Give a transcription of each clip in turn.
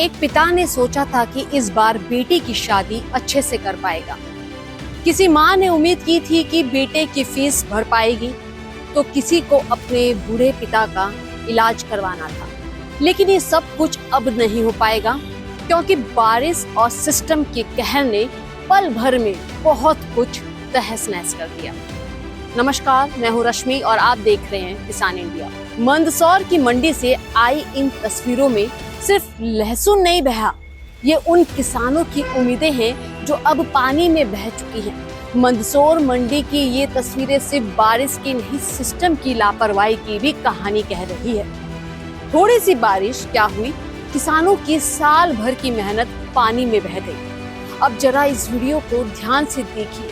एक पिता ने सोचा था कि इस बार बेटी की शादी अच्छे से कर पाएगा। किसी माँ ने उम्मीद की थी कि बेटे की फीस भर पाएगी, तो किसी को अपने बूढ़े पिता का इलाज करवाना था। लेकिन ये सब कुछ अब नहीं हो पाएगा, क्योंकि बारिश और सिस्टम के कहर ने पल भर में बहुत कुछ तहस नहस कर दिया। नमस्कार, मैं हूँ रश्मि और आप देख रहे हैं किसान इंडिया। मंदसौर की मंडी से आई इन तस्वीरों में सिर्फ लहसुन नहीं बहा, ये उन किसानों की उम्मीदें हैं जो अब पानी में बह चुकी हैं। मंदसौर मंडी की ये तस्वीरें सिर्फ बारिश की नहीं, सिस्टम की लापरवाही की भी कहानी कह रही है। थोड़ी सी बारिश क्या हुई, किसानों की साल भर की मेहनत पानी में बह गई। अब जरा इस वीडियो को ध्यान से देखिए,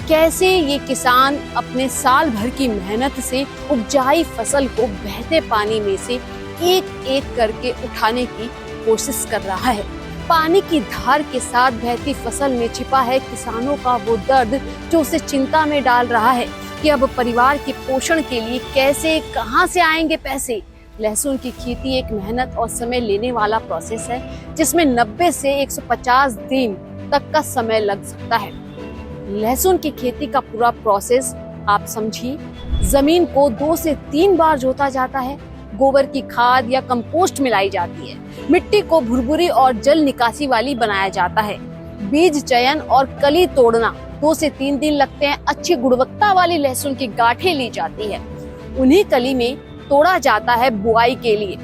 कैसे ये किसान अपने साल भर की मेहनत से उपजाई फसल को बहते पानी में से एक एक करके उठाने की कोशिश कर रहा है। पानी की धार के साथ बहती फसल में छिपा है किसानों का वो दर्द जो उसे चिंता में डाल रहा है कि अब परिवार के पोषण के लिए कैसे, कहां से आएंगे पैसे। लहसुन की खेती एक मेहनत और समय लेने वाला प्रोसेस है, जिसमें 90 से 150 दिन तक का समय लग सकता है। लहसुन की खेती का पूरा प्रोसेस आप समझिए। जमीन को 2 से 3 बार जोता जाता है, गोबर की खाद या कंपोस्ट मिलाई जाती है, मिट्टी को भुरभुरी और जल निकासी वाली बनाया जाता है। बीज चयन और कली तोड़ना 2 से 3 दिन लगते हैं। अच्छी गुणवत्ता वाली लहसुन की गांठें ली जाती है, उन्हीं कली में तोड़ा जाता है बुआई के लिए।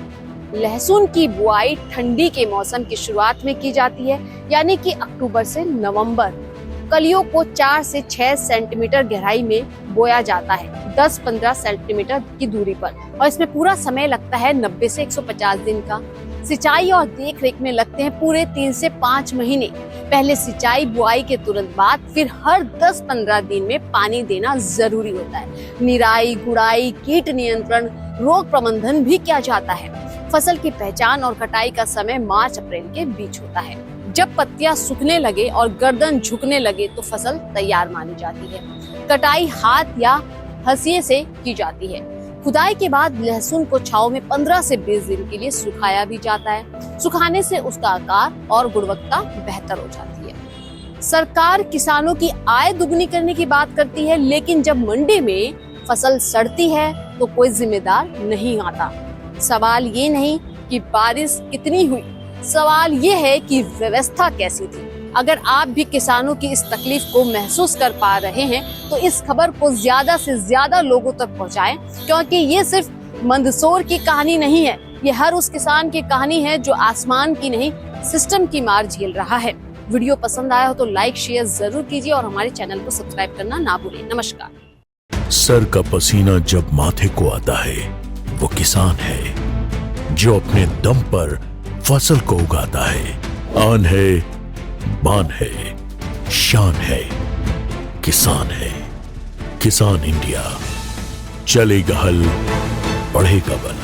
लहसुन की बुआई ठंडी के मौसम की शुरुआत में की जाती है, यानी कि अक्टूबर से नवंबर। कलियों को 4 से 6 सेंटीमीटर गहराई में बोया जाता है, 10-15 सेंटीमीटर की दूरी पर, और इसमें पूरा समय लगता है 90 से 150 दिन का। सिंचाई और देख रेख में लगते हैं पूरे 3 से 5 महीने। पहले सिंचाई बुआई के तुरंत बाद, फिर हर 10-15 दिन में पानी देना जरूरी होता है। निराई, गुड़ाई, कीट नियंत्रण, रोग प्रबंधन भी किया जाता है। फसल की पहचान और कटाई का समय मार्च-अप्रैल के बीच होता है। जब पत्तियां सूखने लगे और गर्दन झुकने लगे तो फसल तैयार मानी जाती है। कटाई हाथ या हंसिए से की जाती है। खुदाई के बाद लहसुन को छांव में 15 से 20 दिन के लिए सुखाया भी जाता है। सुखाने से उसका आकार और गुणवत्ता बेहतर हो जाती है। सरकार किसानों की आय दुगनी करने की बात करती है, लेकिन जब मंडी में फसल सड़ती है तो कोई जिम्मेदार नहीं आता। सवाल ये नहीं कि बारिश कितनी हुई, सवाल ये है कि व्यवस्था कैसी थी। अगर आप भी किसानों की इस तकलीफ को महसूस कर पा रहे हैं तो इस खबर को ज्यादा से ज्यादा लोगों तक पहुंचाएं, क्योंकि ये सिर्फ मंदसौर की कहानी नहीं है, ये हर उस किसान की कहानी है जो आसमान की नहीं, सिस्टम की मार झेल रहा है। वीडियो पसंद आया हो तो लाइक शेयर जरूर कीजिए और हमारे चैनल को सब्सक्राइब करना ना भूलें। नमस्कार। सर का पसीना जब माथे को आता है वो किसान है जो अपने दम पर फसल को उगाता है। आन है, बान है, शान है, किसान है। किसान इंडिया, चलेगा हल, बढ़ेगा बल।